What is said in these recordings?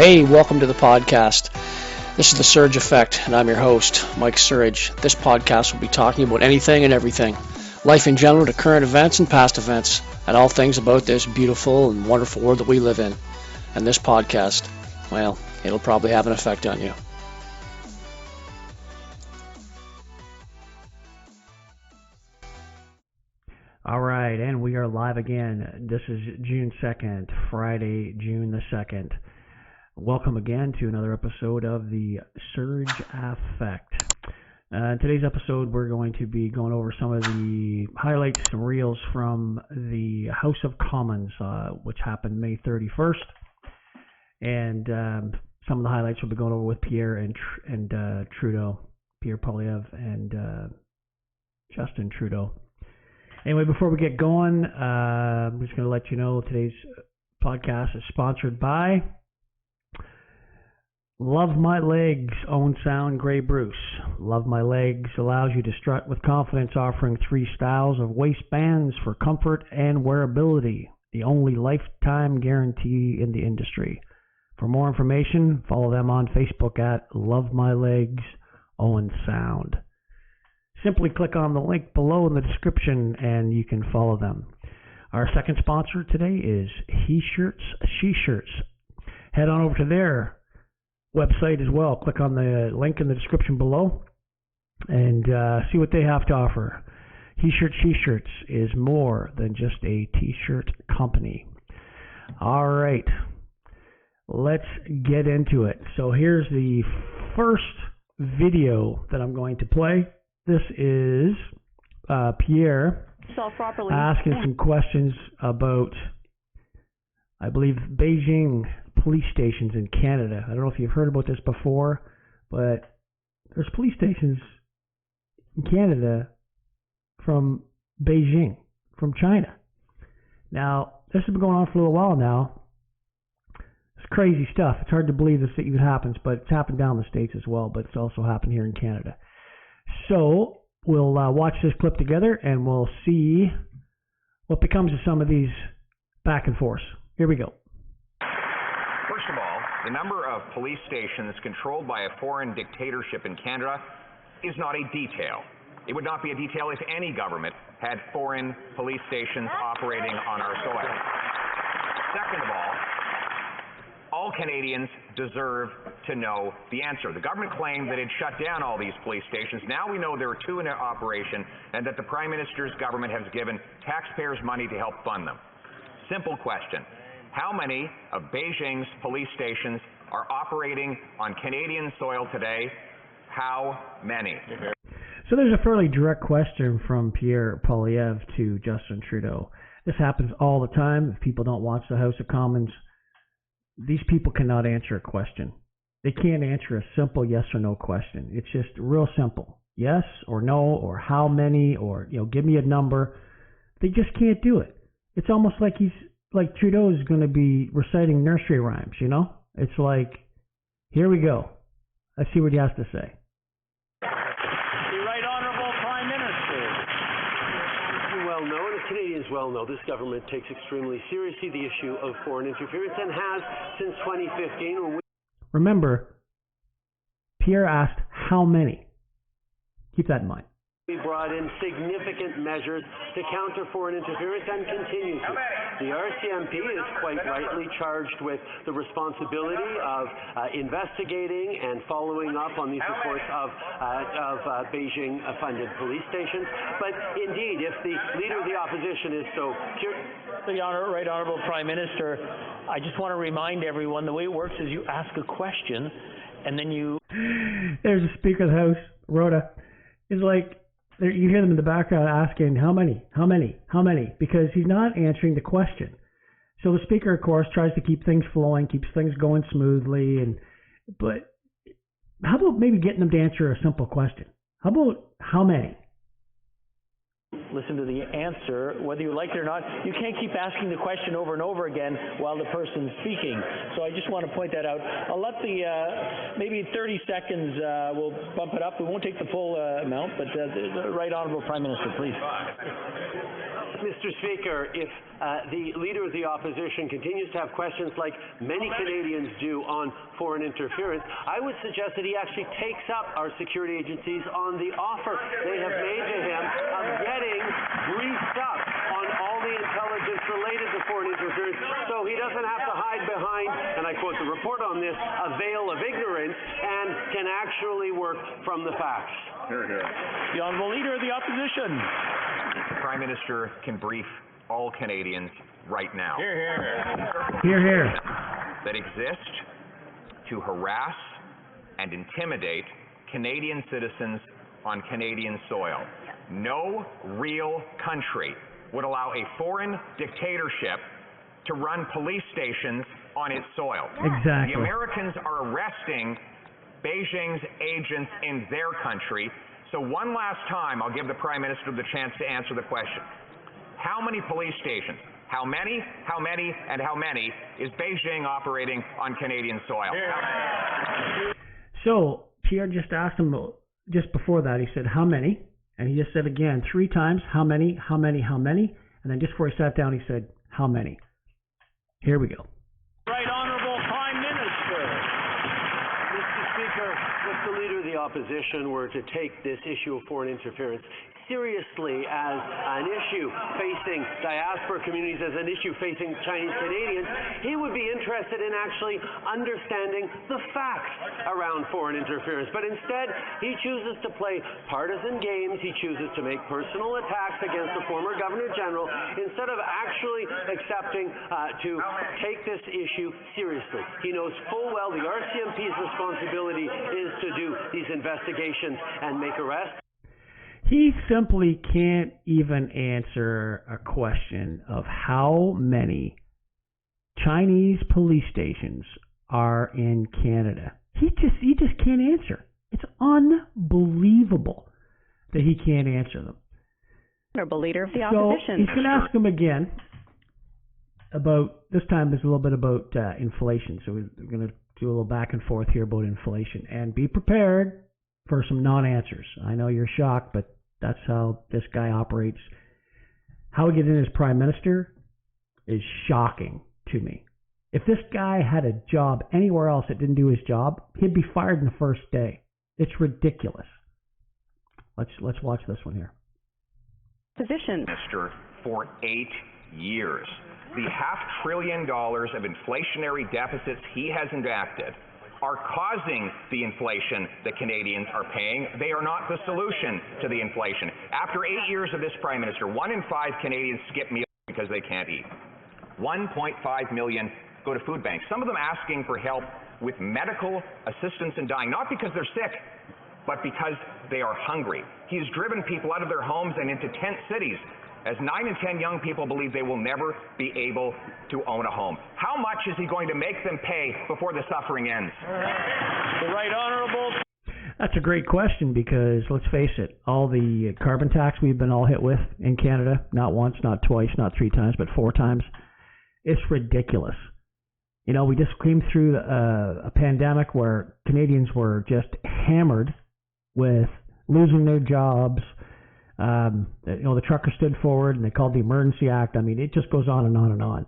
Hey, welcome to the podcast. This is The Surge Effect, and I'm your host, Mike Surge. This podcast will be talking about anything and everything, life in general to current events and past events, and all things about this beautiful and wonderful world that we live in. And this podcast, well, it'll probably have an effect on you. All right, and we are live again. This is June 2nd, Friday, June the 2nd. Welcome again to another episode of the Surge Effect. In today's episode, we're going to be going over some of the highlights and reels from the House of Commons, which happened May 31st. And some of the highlights we'll be going over with Pierre and Trudeau, Pierre Poilievre and Justin Trudeau. Anyway, before we get going, I'm just going to let you know today's podcast is sponsored by Love My Legs, Owen Sound, Greybruce. Love My Legs allows you to strut with confidence, offering 3 styles of waistbands for comfort and wearability. The only lifetime guarantee in the industry. For more information, follow them on Facebook at Love My Legs, Owen Sound. Simply click on the link below in the description and you can follow them. Our second sponsor today is He Shirts, She Shirts. Head on over to their website as well. Click on the link in the description below and see what they have to offer. He Shirts, She Shirts is more than just a t-shirt company. All right, let's get into it. So here's the first video that I'm going to play. This is Pierre asking some questions about, I believe, Beijing police stations in Canada. I don't know if you've heard about this before, but there's police stations in Canada from Beijing, from China. Now, this has been going on for a little while now. It's crazy stuff. It's hard to believe this even happens, but it's happened down in the States as well, but it's also happened here in Canada. So we'll watch this clip together and we'll see what becomes of some of these back and forth. Here we go. First of all, the number of police stations controlled by a foreign dictatorship in Canada is not a detail. It would not be a detail if any government had foreign police stations operating on our soil. Second of all Canadians deserve to know the answer. The government claimed that it shut down all these police stations. Now we know there are 2 in operation and that the Prime Minister's government has given taxpayers money to help fund them. Simple question. How many of Beijing's police stations are operating on Canadian soil today? How many? So there's a fairly direct question from Pierre Poilievre to Justin Trudeau. This happens all the time. If people don't watch the House of Commons, these people cannot answer a question. They can't answer a simple yes or no question. It's just real simple. Yes or no, or how many, or give me a number. They just can't do it. It's almost like Trudeau is going to be reciting nursery rhymes, It's like, here we go. Let's see what he has to say. The Right Honourable Prime Minister. You well know, and the Canadians well know, this government takes extremely seriously the issue of foreign interference and has since 2015. Remember, Pierre asked how many. Keep that in mind. We brought in significant measures to counter foreign interference and continue to. The RCMP is quite rightly charged with the responsibility of investigating and following up on these reports of Beijing-funded police stations. But indeed, if the Leader of the Opposition is so curious... The Right Honourable Prime Minister, I just want to remind everyone the way it works is you ask a question and then you... There's the Speaker of the House, Rhoda. It's like... You hear them in the background asking, how many, because he's not answering the question. So the Speaker, of course, tries to keep things flowing, keeps things going smoothly. But how about maybe getting them to answer a simple question? How about how many? Listen to the answer, whether you like it or not. You can't keep asking the question over and over again while the person's speaking. So I just want to point that out. I'll let maybe 30 seconds, we'll bump it up. We won't take the full amount, but the Right Honourable Prime Minister, please. Mr. Speaker, if the Leader of the Opposition continues to have questions like many Canadians do on foreign interference, I would suggest that he actually takes up our security agencies on the offer they have made to him of getting briefed up on all the intelligence related to foreign interference, so he doesn't have to hide behind, and I quote the report on this, a veil of ignorance, and can actually work from the facts. Hear, hear. The Honourable Leader of the Opposition. The Prime Minister can brief all Canadians right now. Hear, hear. That exist to harass and intimidate Canadian citizens on Canadian soil. No real country would allow a foreign dictatorship to run police stations on its soil. Exactly. The Americans are arresting Beijing's agents in their country. So one last time, I'll give the Prime Minister the chance to answer the question. How many police stations, how many, and how many is Beijing operating on Canadian soil? So Pierre just asked him, just before that, he said, how many? And he just said again 3 times, how many? And then just before he sat down, he said, how many? Here we go. Right Honourable Prime Minister. Mr. Speaker, if the Leader of the Opposition were to take this issue of foreign interference seriously as an issue facing diaspora communities, as an issue facing Chinese Canadians, he would be interested in actually understanding the facts around foreign interference. But instead, he chooses to play partisan games. He chooses to make personal attacks against the former Governor General instead of actually accepting to take this issue seriously. He knows full well the RCMP's responsibility is to do these investigations and make arrests. He simply can't even answer a question of how many Chinese police stations are in Canada. He just can't answer. It's unbelievable that he can't answer them. Honourable Leader of the Opposition. So he's going to ask him again about, this time is a little bit about inflation. So we're going to do a little back and forth here about inflation. And be prepared for some non-answers. I know you're shocked, but that's how this guy operates. How he gets in as Prime Minister is shocking to me. If this guy had a job anywhere else that didn't do his job, he'd be fired in the first day. It's ridiculous. Let's watch this one here. Position. Minister for 8 years. The $500 billion of inflationary deficits he has enacted are causing the inflation that Canadians are paying. They are not the solution to the inflation. After 8 years of this Prime Minister, 1 in 5 Canadians skip meals because they can't eat. 1.5 million go to food banks, some of them asking for help with medical assistance in dying, not because they're sick, but because they are hungry. He's driven people out of their homes and into tent cities, as 9 in 10 young people believe they will never be able to own a home. How much is he going to make them pay before the suffering ends? The Right Honourable. That's a great question because, let's face it, all the carbon tax we've been all hit with in Canada, not once, not twice, not 3 times, but 4 times, it's ridiculous. You know, we just came through a pandemic where Canadians were just hammered with losing their jobs. The truckers stood forward and they called the Emergency Act. I mean, it just goes on and on and on.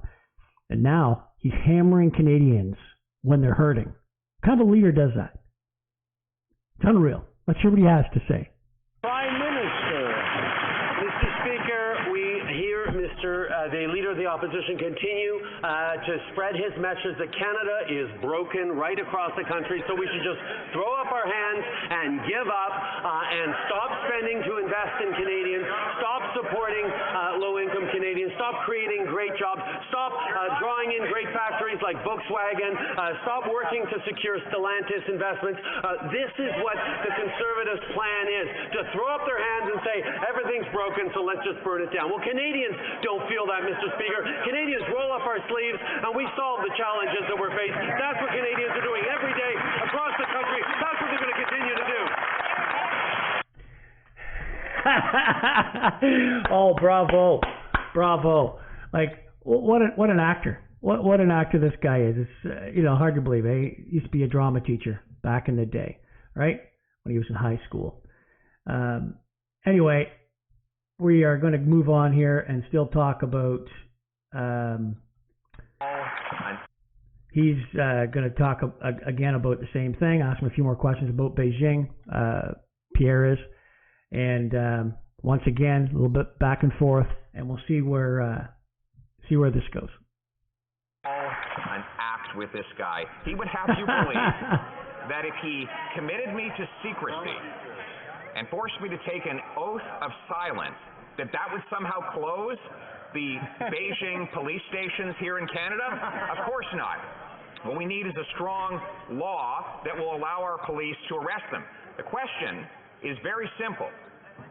And now he's hammering Canadians when they're hurting. What kind of a leader does that? It's unreal. Let's hear what he has to say. Prime Minister. Mr. Speaker, we hear the Leader of the Opposition continue to spread his message that Canada is broken right across the country, so we should just throw up our hands and give up and stop spending to invest in Canadians, stop supporting low-income Canadians, stop creating great jobs, stop drawing in great factories like Volkswagen, stop working to secure Stellantis investments. This is what the Conservatives' plan is, to throw up their hands and say, everything's broken, so let's just burn it down. Well, Canadians don't feel that, Mr. Speaker. Canadians roll up our sleeves and we solve the challenges that we're facing. That's what Canadians are doing every day across the country. That's what they're going to continue to do. Oh, bravo. Like, what an actor. What an actor this guy is. It's, hard to believe. He used to be a drama teacher back in the day, right? When he was in high school. Anyway, we are going to move on here and still talk about. He's going to talk again about the same thing. Ask him a few more questions about Beijing. Pierre is, and once again, a little bit back and forth, and we'll see where this goes. An act with this guy. He would have you believe that if he committed me to secrecy and forced me to take an oath of silence, that would somehow close the Beijing police stations here in Canada? Of course not. What we need is a strong law that will allow our police to arrest them. The question is very simple.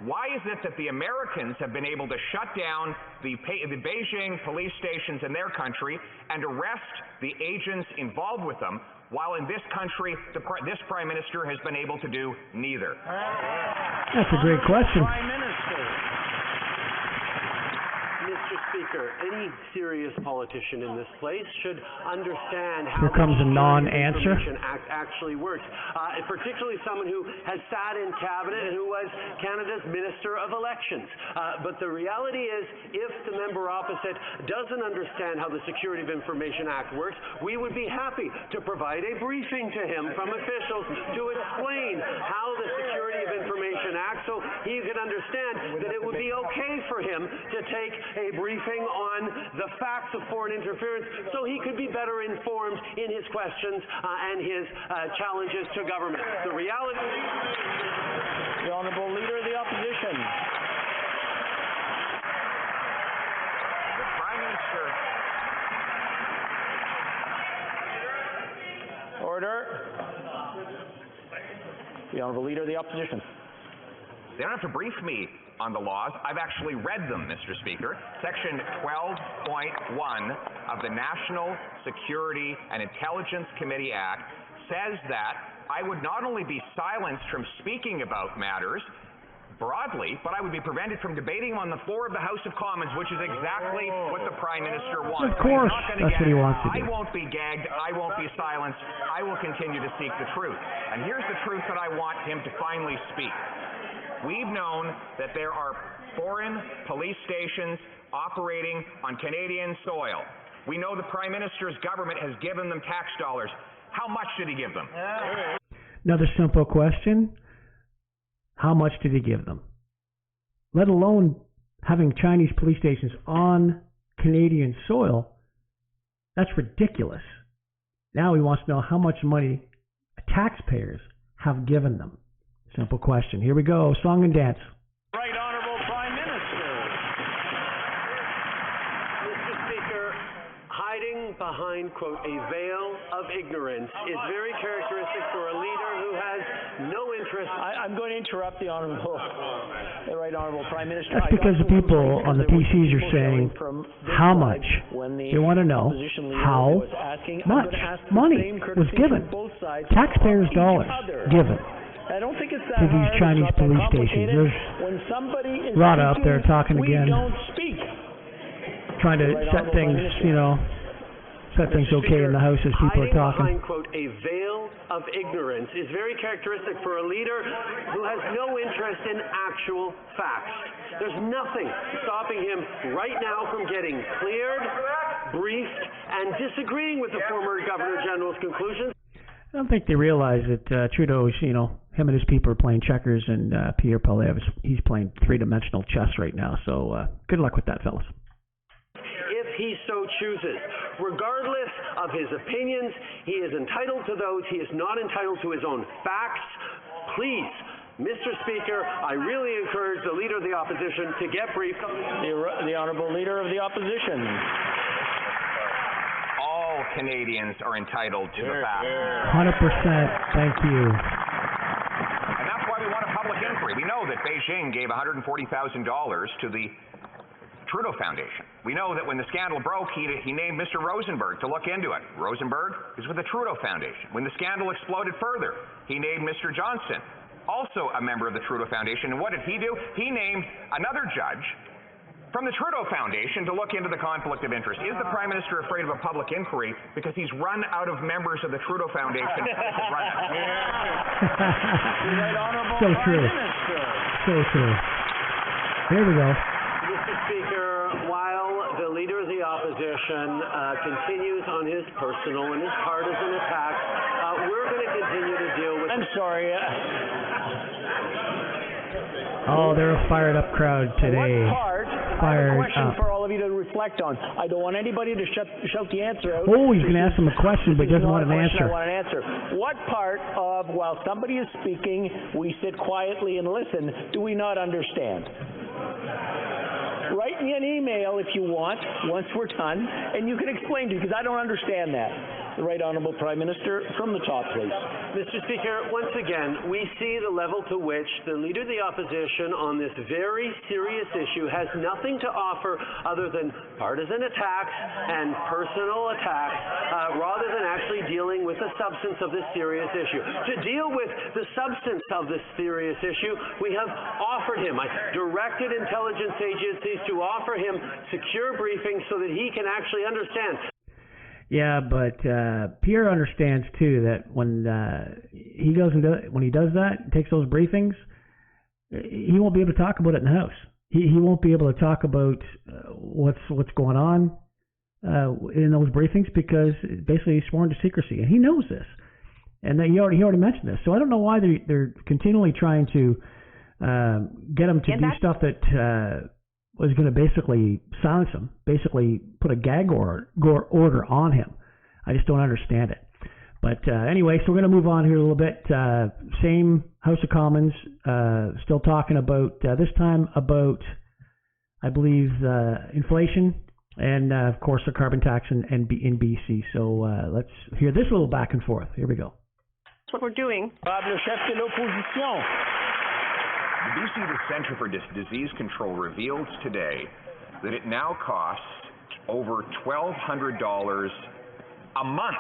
Why is it that the Americans have been able to shut down the Beijing police stations in their country and arrest the agents involved with them, while in this country, this Prime Minister has been able to do neither? That's a great question. Prime Minister. Mr. Speaker, any serious politician in this place should understand how Here comes a non-answer. the Information Act actually works, particularly someone who has sat in cabinet and who was Canada's Minister of Elections. But the reality is, if the member opposite doesn't understand how the Security of Information Act works, we would be happy to provide a briefing to him from officials to explain how the Security of Information Act, so he can understand that it would be okay for him to take a briefing on the facts of foreign interference so he could be better informed in his questions and his challenges to government. The reality... The Honourable Leader of the Opposition. The Prime Minister... Order. The Honourable Leader of the Opposition. They don't have to brief me on the laws. I've actually read them, Mr. Speaker. Section 12.1 of the National Security and Intelligence Committee Act says that I would not only be silenced from speaking about matters broadly, but I would be prevented from debating on the floor of the House of Commons, which is exactly what the Prime Minister wants. Of course, that's what he wants to do. I won't be gagged. I won't be silenced. I will continue to seek the truth. And here's the truth that I want him to finally speak. We've known that there are foreign police stations operating on Canadian soil. We know the Prime Minister's government has given them tax dollars. How much did he give them? Another simple question. How much did he give them? Let alone having Chinese police stations on Canadian soil. That's ridiculous. Now he wants to know how much money taxpayers have given them. Simple question. Here we go. Song and dance. Right Honourable Prime Minister. Mr. Speaker, hiding behind, quote, a veil of ignorance is very characteristic for a leader who has no interest... I'm going to interrupt the Honourable, the Right Honourable Prime Minister. That's because the people on the PCs are saying how much. They want to know how much money was given. Taxpayers' dollars given. I don't think it's to these Chinese police stations. There's when somebody is Rada up there talking we again, don't speak. Trying to set things, set things okay in the House as people are talking. Hiding behind, quote, a veil of ignorance is very characteristic for a leader who has no interest in actual facts. There's nothing stopping him right now from getting cleared, briefed, and disagreeing with the former Governor General's conclusions. I don't think they realize that Trudeau's, him and his people are playing checkers, and Pierre Poilievre, he's playing three-dimensional chess right now. So good luck with that, fellas. If he so chooses, regardless of his opinions, he is entitled to those. He is not entitled to his own facts. Please, Mr. Speaker, I really encourage the Leader of the Opposition to get briefed. The Honourable Leader of the Opposition. Canadians are entitled to the facts. 100%. Thank you. And that's why we want a public inquiry. We know that Beijing gave $140,000 to the Trudeau Foundation. We know that when the scandal broke, he named Mr. Rosenberg to look into it. Rosenberg is with the Trudeau Foundation. When the scandal exploded further, he named Mr. Johnston, also a member of the Trudeau Foundation. And what did he do? He named another judge from the Trudeau Foundation to look into the conflict of interest. Is the Prime Minister afraid of a public inquiry because he's run out of members of the Trudeau Foundation to run it? So true. So true. Here we go. Mr. Speaker, while the Leader of the Opposition continues on his personal and his partisan attacks, we're going to continue to deal with... I'm sorry. Oh, they're a fired up crowd today. What part? I have a question for all of you to reflect on. I don't want anybody to shout the answer out. Oh, he's going to ask him a question, but he doesn't want an answer. I want an answer. What part of, while somebody is speaking, we sit quietly and listen, do we not understand? Write me an email if you want, once we're done, and you can explain to me, because I don't understand that. The Right Honourable Prime Minister, from the top, please. Mr. Speaker, once again, we see the level to which the Leader of the Opposition on this very serious issue has nothing to offer other than partisan attacks and personal attacks, rather than actually dealing with the substance of this serious issue. To deal with the substance of this serious issue, we have offered him, I directed intelligence agencies to offer him secure briefings so that he can actually understand. Yeah, but Pierre understands too that when he goes and when he does that, takes those briefings, he won't be able to talk about it in the House. He won't be able to talk about what's going on in those briefings because basically he's sworn to secrecy, and he knows this. And he already mentioned this. So I don't know why they're continually trying to get him to do stuff that was going to basically silence him, basically put a gag order on him. I just don't understand it. But anyway, so we're going to move on here a little bit. Same House of Commons, still talking about, this time about, I believe, inflation and, of course, the carbon tax in BC. So let's hear this little back and forth. Here we go. That's what we're doing. Le chef de l'opposition. The BC Centre for Disease Control reveals today that it now costs over $1,200 a month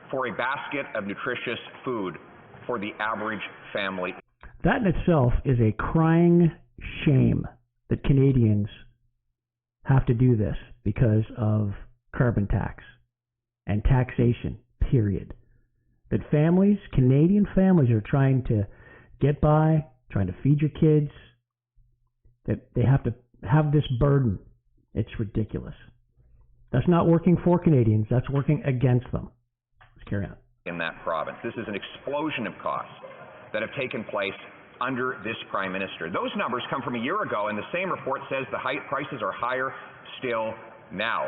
for a basket of nutritious food for the average family. That in itself is a crying shame that Canadians have to do this because of carbon tax and taxation, period. That families, Canadian families, are trying to get by, trying to feed your kids, that they have to have this burden. It's ridiculous. That's not working for Canadians. That's working against them. Let's carry on. In that province, this is an explosion of costs that have taken place under this Prime Minister. Those numbers come from a year ago, and the same report says the prices are higher still now.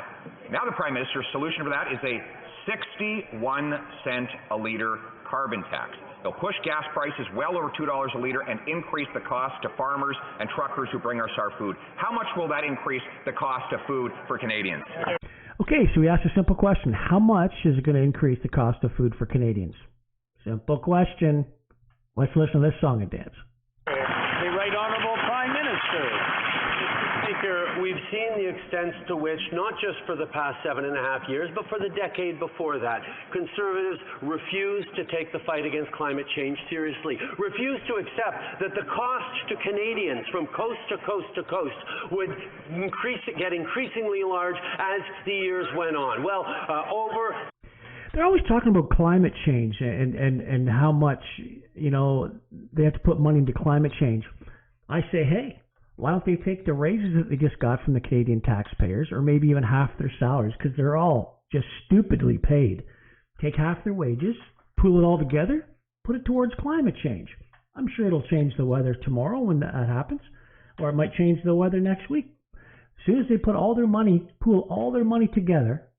Now the Prime Minister's solution for that is a 61 cent a litre carbon tax. They'll push gas prices well over $2 a litre and increase the cost to farmers and truckers who bring us our food. How much will that increase the cost of food for Canadians? Okay, so we asked a simple question. How much is it going to increase the cost of food for Canadians? Simple question. Let's listen to this song and dance. The Right Honourable Prime Minister. Speaker, we've seen the extent to which, not just for the past 7.5 years, but for the decade before that, Conservatives refused to take the fight against climate change seriously, refused to accept that the cost to Canadians from coast to coast to coast would get increasingly large as the years went on. Well, they're always talking about climate change and how much, they have to put money into climate change. I say, hey, why don't they take the raises that they just got from the Canadian taxpayers, or maybe even half their salaries, because they're all just stupidly paid. Take half their wages, pool it all together, put it towards climate change. I'm sure it'll change the weather tomorrow when that happens, or it might change the weather next week. As soon as they put all their money, pool all their money together,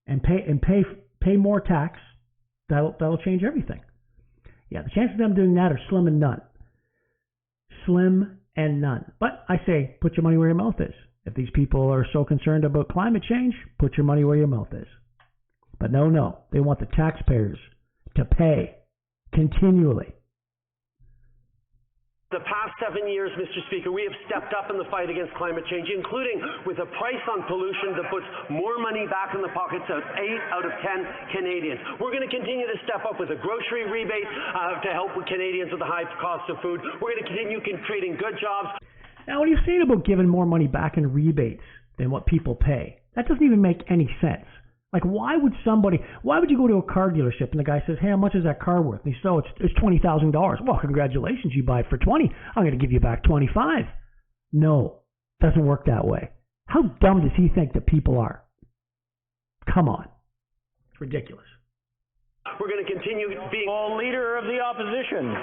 and pay more tax, that'll change everything. Yeah, the chances of them doing that are slim and none. Slim and none. But I say, put your money where your mouth is. If these people are so concerned about climate change, put your money where your mouth is. But no, they want the taxpayers to pay continually. The past 7 years, Mr. Speaker, we have stepped up in the fight against climate change, including with a price on pollution that puts more money back in the pockets of 8 out of 10 Canadians. We're going to continue to step up with a grocery rebate to help with Canadians with the high cost of food. We're going to continue creating good jobs. Now, what are you saying about giving more money back in rebates than what people pay? That doesn't even make any sense. Like, why would you go to a car dealership and the guy says, hey, how much is that car worth? And he says, oh, it's $20,000. Well, congratulations, you buy it for $20. I'm going to give you back $25. No, doesn't work that way. How dumb does he think that people are? Come on. It's ridiculous. We're going to continue being Leader of the Opposition.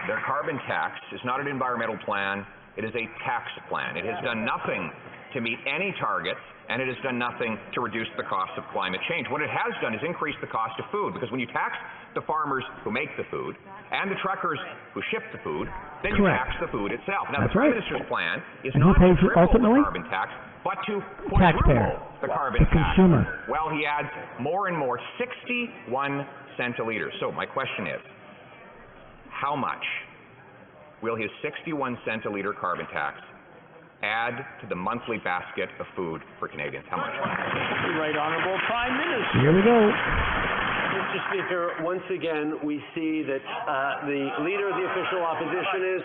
Their carbon tax is not an environmental plan. It is a tax plan. It has done nothing to meet any targets, and it has done nothing to reduce the cost of climate change. What it has done is increase the cost of food, because when you tax the farmers who make the food and the truckers who ship the food, then you tax the food itself. Now, the Prime Minister's plan is not to triple the carbon tax, but to quadruple the carbon tax. Well, he adds more and more, 61 cents a liter. So my question is, how much will his 61 cent a liter carbon tax add to the monthly basket of food for Canadians? How much? Right Honourable Prime Minister. Here we go. Mr. Speaker, once again, we see that the Leader of the Official Opposition is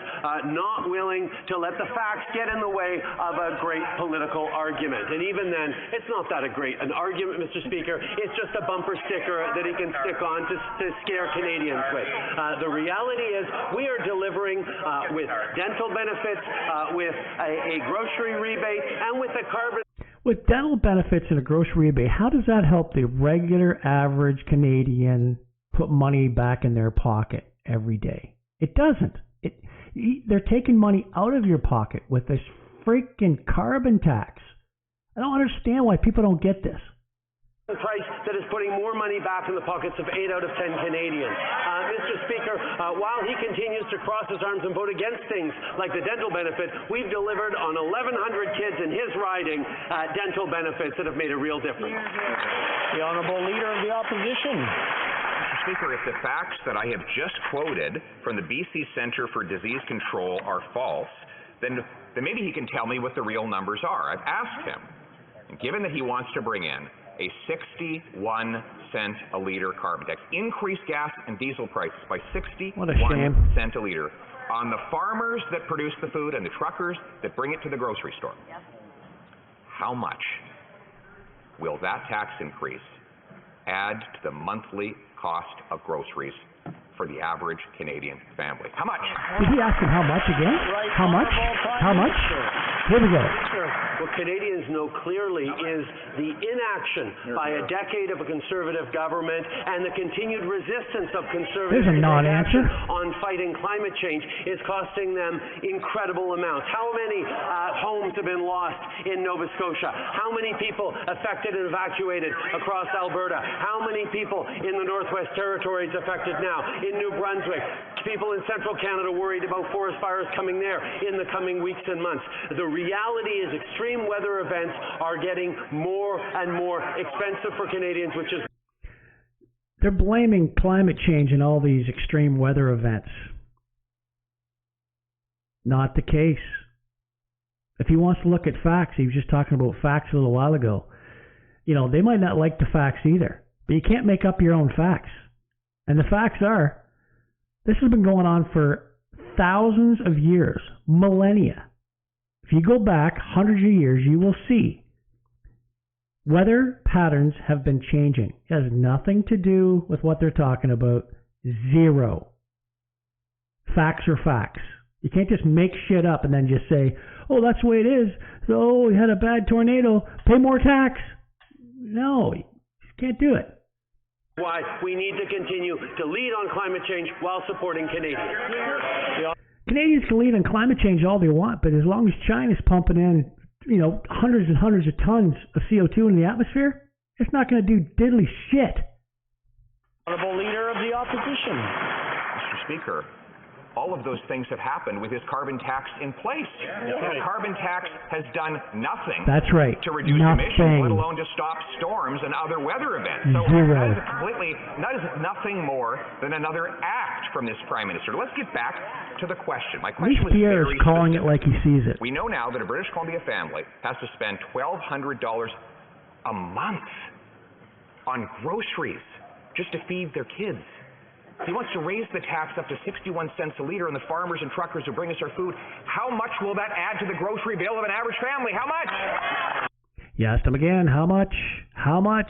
not willing to let the facts get in the way of a great political argument. And even then, it's not that an argument, Mr. Speaker. It's just a bumper sticker that he can stick on to scare Canadians with. The reality is we are delivering with dental benefits, with a grocery rebate, and with a carbon... With dental benefits and a grocery rebate, how does that help the regular average Canadian put money back in their pocket every day? It doesn't. They're taking money out of your pocket with this freaking carbon tax. I don't understand why people don't get this. Price that is putting more money back in the pockets of 8 out of 10 Canadians. Mr. Speaker, while he continues to cross his arms and vote against things like the dental benefit, we've delivered on 1,100 kids in his riding dental benefits that have made a real difference. The Honourable Leader of the Opposition. Mr. Speaker, if the facts that I have just quoted from the BC Centre for Disease Control are false, then maybe he can tell me what the real numbers are. I've asked him, and given that he wants to bring in a 61 cent a liter carbon tax, increase gas and diesel prices by 61 cents a liter on the farmers that produce the food and the truckers that bring it to the grocery store. How much will that tax increase add to the monthly cost of groceries for the average Canadian family? How much? Did he ask him how much again? How much? How much? Here we go. What Canadians know clearly is the inaction by a decade of a Conservative government and the continued resistance of Conservative action on fighting climate change is costing them incredible amounts. How many homes have been lost in Nova Scotia? How many people affected and evacuated across Alberta? How many people in the Northwest Territories affected now? In New Brunswick, people in Central Canada worried about forest fires coming there in the coming weeks and months. The reality is extreme weather events are getting more and more expensive for Canadians, which is... They're blaming climate change and all these extreme weather events. Not the case. If he wants to look at facts, he was just talking about facts a little while ago. You know, they might not like the facts either, but you can't make up your own facts. And the facts are, this has been going on for thousands of years, millennia. If you go back hundreds of years, you will see weather patterns have been changing. It has nothing to do with what they're talking about. Zero. Facts are facts. You can't just make shit up and then just say, oh, that's the way it is. So we had a bad tornado, pay more tax. No, you can't do it. Why we need to continue to lead on climate change while supporting Canadians. Canadians can lead on climate change all they want, but as long as China's pumping in, hundreds and hundreds of tons of CO2 in the atmosphere, it's not going to do diddly shit. Honourable Leader of the Opposition. Mr. Speaker, all of those things have happened with his carbon tax in place. The carbon tax has done nothing to reduce emissions, let alone to stop storms and other weather events. So that is nothing more than another act from this Prime Minister. Let's get back to the question. My question was Pierre is calling it like he sees it. We know now that a British Columbia family has to spend $1,200 a month on groceries just to feed their kids. He wants to raise the tax up to 61 cents a liter on the farmers and truckers who bring us our food. How much will that add to the grocery bill of an average family? How much? You asked him again, how much? How much?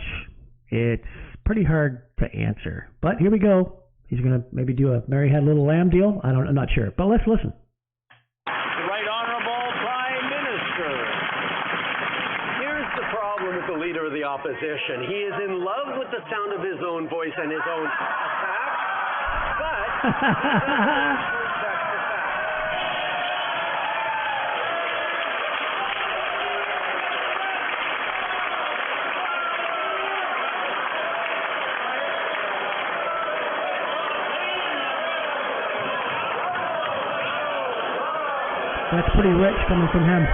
It's pretty hard to answer. But here we go. He's going to maybe do a Mary Had Little Lamb deal. I'm not sure. But let's listen. The Right Honourable the Leader of the Opposition. He is in love with the sound of his own voice and his own attack, but That's pretty rich coming from him.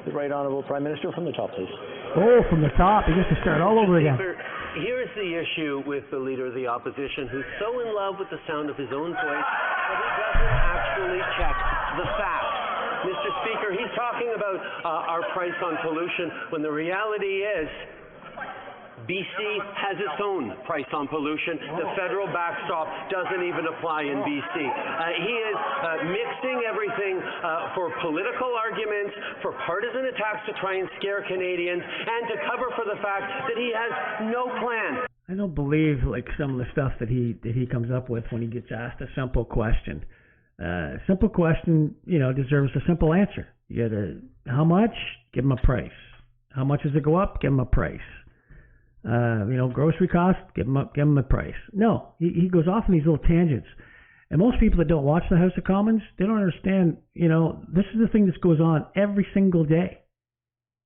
The Right Honourable Prime Minister, from the top, please. Oh, from the top. He gets to start all over again. Here's the issue with the Leader of the Opposition, who's so in love with the sound of his own voice that he doesn't actually check the facts. Mr. Speaker, he's talking about our price on pollution when the reality is BC has its own price on pollution. The federal backstop doesn't even apply in BC. He is mixing everything for political arguments, for partisan attacks to try and scare Canadians, and to cover for the fact that he has no plan. I don't believe like some of the stuff that he comes up with when he gets asked a simple question. Simple question, deserves a simple answer. You gotta, how much? Give him a price. How much does it go up? Give him a price. Grocery cost, give him a price. No, he goes off on these little tangents. And most people that don't watch the House of Commons, they don't understand, this is the thing that goes on every single day.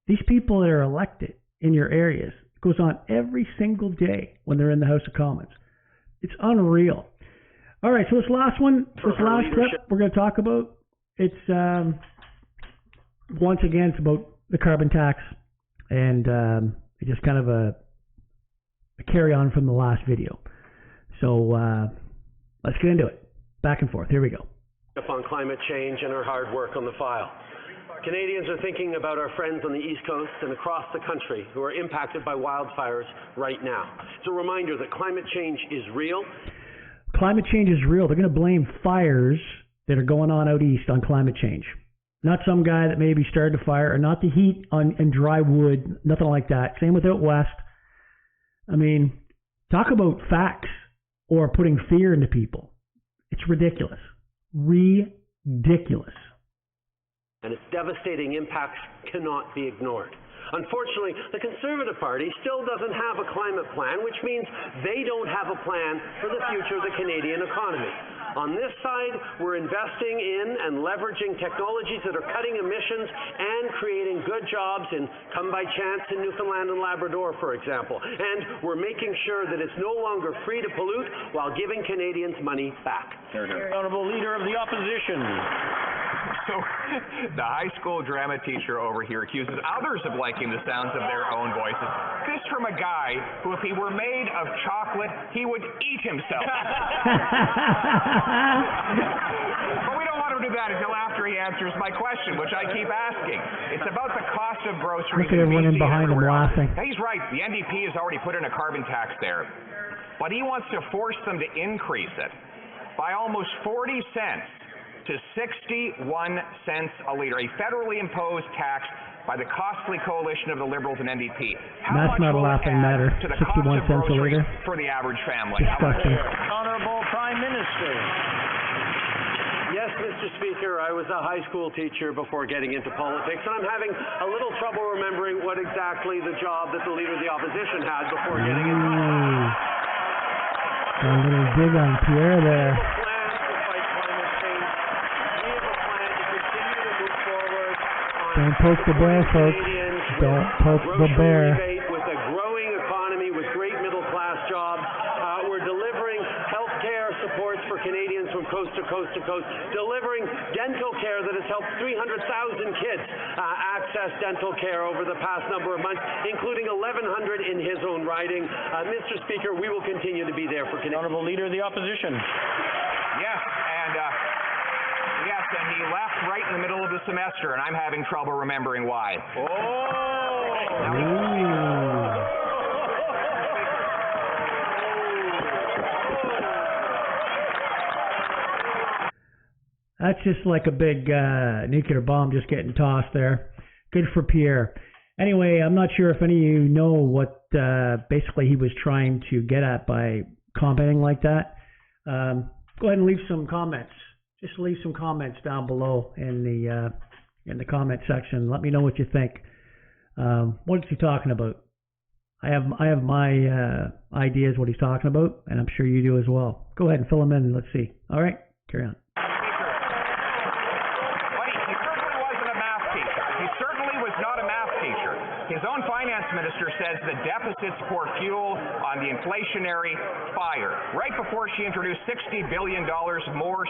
These people that are elected in your areas, it goes on every single day when they're in the House of Commons. It's unreal. All right, so this last one, this last clip we're going to talk about, it's, once again, it's about the carbon tax. And it's just kind of a carry on from the last video. So let's get into it. Back and forth. Here we go. On climate change and our hard work on the file. Canadians are thinking about our friends on the East Coast and across the country who are impacted by wildfires right now. It's a reminder that climate change is real. Climate change is real. They're going to blame fires that are going on out east on climate change. Not some guy that maybe started a fire, or not the heat and dry wood, nothing like that. Same with out west. I mean, talk about facts or putting fear into people. It's ridiculous. Ridiculous. And its devastating impacts cannot be ignored. Unfortunately, the Conservative Party still doesn't have a climate plan, which means they don't have a plan for the future of the Canadian economy. On this side, we're investing in and leveraging technologies that are cutting emissions and creating good jobs in Come By Chance in Newfoundland and Labrador, for example. And we're making sure that it's no longer free to pollute while giving Canadians money back. Honourable Leader of the Opposition. So, the high school drama teacher over here accuses others of liking the sounds of their own voices. This from a guy who, if he were made of chocolate, he would eat himself. But we don't want him to do that until after he answers my question, which I keep asking. It's about the cost of groceries. Look at everyone in behind him laughing. He's right. The NDP has already put in a carbon tax there. But he wants to force them to increase it by almost 40 cents. To 61 cents a litre, a federally imposed tax by the costly coalition of the Liberals and NDP. That's not a laughing matter. To the 61 cents a litre for the average family. Disgusting. Honourable Prime Minister. Yes, Mr. Speaker, I was a high school teacher before getting into politics, and I'm having a little trouble remembering what exactly the job that the Leader of the Opposition had before getting into politics. A little dig on Pierre there. Don't poke the bear, folks. Don't poke the bear. With a growing economy with great middle-class jobs, we're delivering health care supports for Canadians from coast to coast to coast, delivering dental care that has helped 300,000 kids access dental care over the past number of months, including 1,100 in his own riding. Mr. Speaker, we will continue to be there for Canadians. Honourable Leader of the Opposition. Yes, and he left right in the middle of the semester, and I'm having trouble remembering why. That's just like a big nuclear bomb just getting tossed there. Good for Pierre. Anyway, I'm not sure if any of you know what basically he was trying to get at by commenting like that. Go ahead and leave some comments. Just leave some comments down below in the comment section. Let me know what you think. What is he talking about? I have my ideas what he's talking about, and I'm sure you do as well. Go ahead and fill them in. Let's see. All right, carry on. His own finance minister says the deficits pour fuel on the inflationary fire, right before she introduced $60 billion more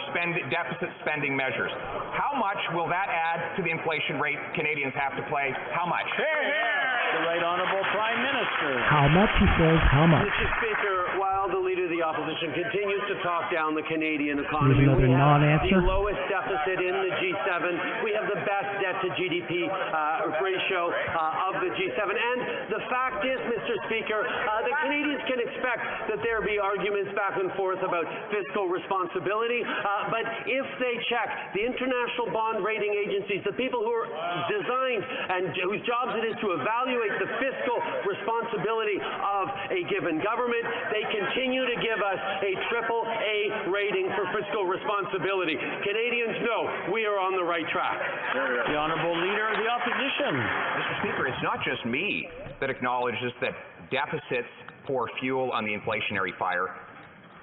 deficit spending measures. How much will that add to the inflation rate Canadians have to pay? How much? The Right Honourable Prime Minister. How much, he says, how much? Mr. Speaker, while the Leader of the Opposition continues to talk down the Canadian economy, There's another we have non-answer. the lowest deficit in the G7. We have the best debt-to-GDP ratio of the G7. And the fact is, Mr. Speaker, the Canadians can expect that there be arguments back and forth about fiscal responsibility, but if they check the international bond rating agencies, the people who are designed and whose jobs it is to evaluate the fiscal responsibility of a given government, they continue to give us a AAA rating for fiscal responsibility. Canadians know we are on the right track. The Honourable Leader of the Opposition. Mr. Speaker, it's not just me that acknowledges that deficits pour fuel on the inflationary fire.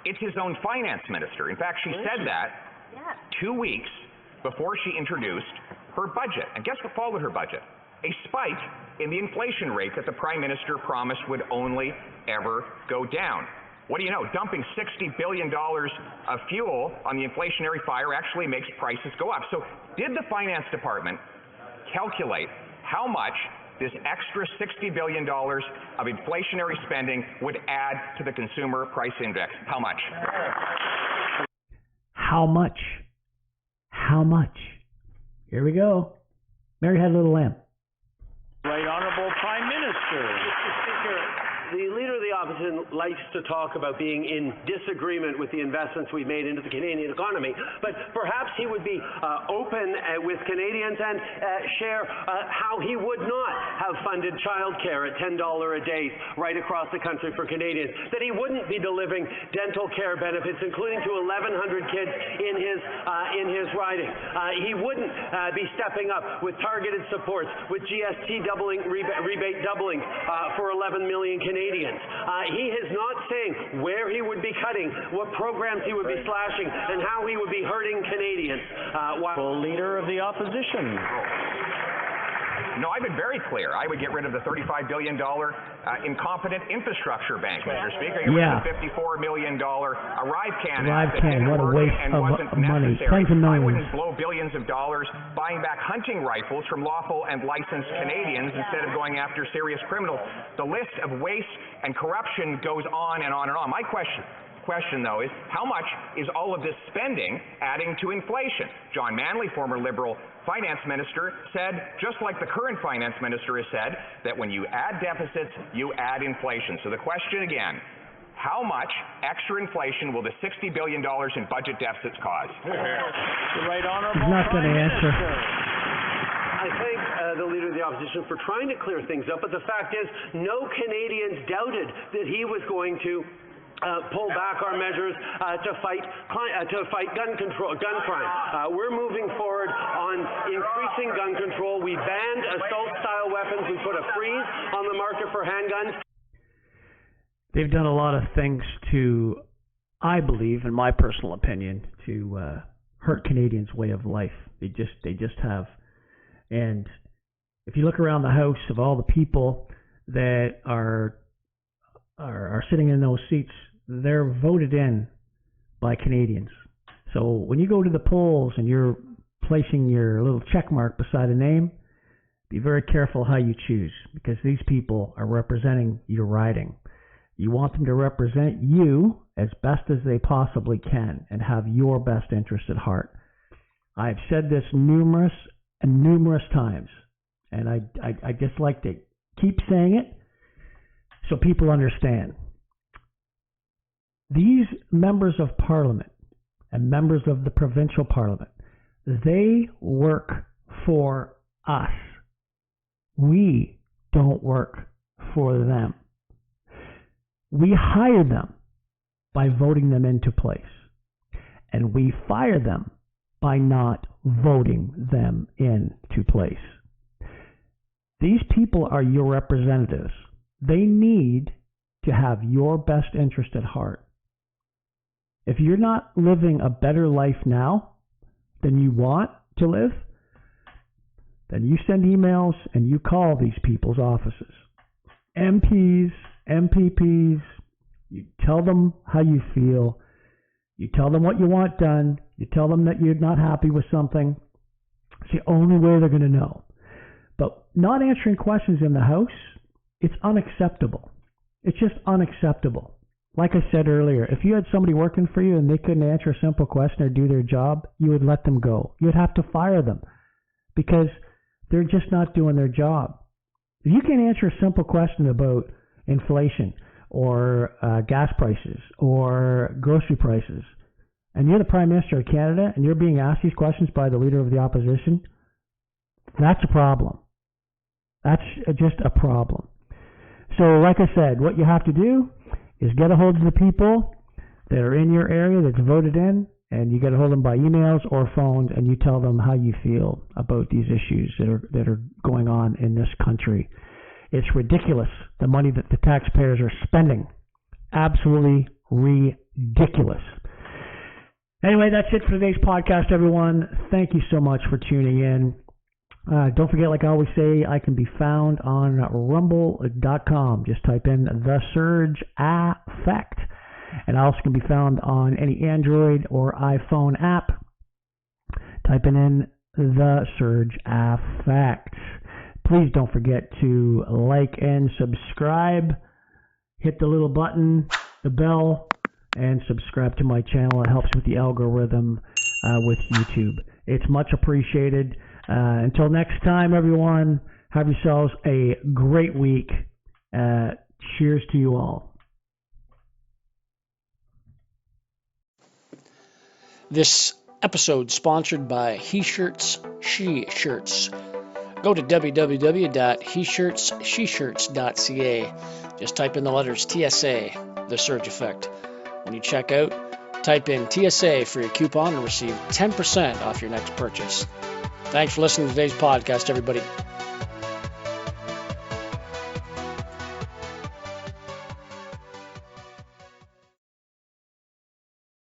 It's his own finance minister. In fact, she said that 2 weeks before she introduced her budget. And guess what followed her budget? A spike in the inflation rate that the Prime Minister promised would only ever go down. What do you know? Dumping $60 billion of fuel on the inflationary fire actually makes prices go up. So did the Finance Department calculate how much this extra $60 billion of inflationary spending would add to the Consumer Price Index? How much? How much? How much? Here we go. Mary had a little lamb. Right Honourable Prime Minister. Mr. Speaker, the Leader of the Opposition likes to talk about being in disagreement with the investments we've made into the Canadian economy, but perhaps he would be open with Canadians and share how he would not have funded childcare at $10 a day right across the country for Canadians, that he wouldn't be delivering dental care benefits, including to 1,100 kids in his riding. He wouldn't be stepping up with targeted supports, with GST doubling, rebate doubling for 11 million Canadians. He is not saying where he would be cutting, what programs he would be slashing, and how he would be hurting Canadians. Full Leader of the Opposition. No, I've been very clear. I would get rid of the $35 billion incompetent infrastructure bank, Mr. Speaker. Get rid of the $54 million ArriveCan act that didn't what a work waste and of wasn't money. necessary. Tens of millions. I wouldn't blow billions of dollars buying back hunting rifles from lawful and licensed Canadians instead of going after serious criminals. The list of waste and corruption goes on and on and on. My question though is, how much is all of this spending adding to inflation? John Manley, former Liberal finance minister, said, just like the current finance minister has said, that when you add deficits, you add inflation. So the question again, how much extra inflation will the $60 billion in budget deficits cause? The Right Honourable He's not going to answer. I thank the Leader of the Opposition for trying to clear things up, but the fact is, no Canadians doubted that he was going to pull back our measures to fight gun crime. We're moving forward on increasing gun control. We banned assault-style weapons. We put a freeze on the market for handguns. They've done a lot of things to, I believe, in my personal opinion, to hurt Canadians' way of life. They just have. And if you look around the House of all the people that are sitting in those seats, they're voted in by Canadians. So when you go to the polls and you're placing your little check mark beside a name, be very careful how you choose, because these people are representing your riding. You want them to represent you as best as they possibly can and have your best interest at heart. I've said this numerous and numerous times, and I just like to keep saying it so people understand. These members of parliament and members of the provincial parliament, they work for us. We don't work for them. We hire them by voting them into place, and we fire them by not voting them into place. These people are your representatives. They need to have your best interest at heart. If you're not living a better life now than you want to live, then you send emails and you call these people's offices. MPs, MPPs, you tell them how you feel. You tell them what you want done. You tell them that you're not happy with something. It's the only way they're going to know. But not answering questions in the House, it's unacceptable. It's just unacceptable. Like I said earlier, if you had somebody working for you and they couldn't answer a simple question or do their job, you would let them go. You'd have to fire them because they're just not doing their job. If you can't answer a simple question about inflation or gas prices or grocery prices, and you're the Prime Minister of Canada and you're being asked these questions by the Leader of the Opposition, that's a problem. That's just a problem. So like I said, what you have to do is get a hold of the people that are in your area that's voted in, and you get a hold of them by emails or phones, and you tell them how you feel about these issues that are going on in this country. It's ridiculous, the money that the taxpayers are spending. Absolutely ridiculous. Anyway, that's it for today's podcast, everyone. Thank you so much for tuning in. Don't forget, like I always say, I can be found on rumble.com. Just type in The Surge Effect. And I also can be found on any Android or iPhone app. Typing in The Surge Effect. Please don't forget to like and subscribe. Hit the little button, the bell, and subscribe to my channel. It helps with the algorithm with YouTube. It's much appreciated. Until next time, everyone, have yourselves a great week. Cheers to you all. This episode sponsored by He Shirts, She Shirts. Go to www.heshirtssheshirts.ca. Just type in the letters TSA, The Surge Effect. When you check out, type in TSA for your coupon and receive 10% off your next purchase. Thanks for listening to today's podcast, everybody.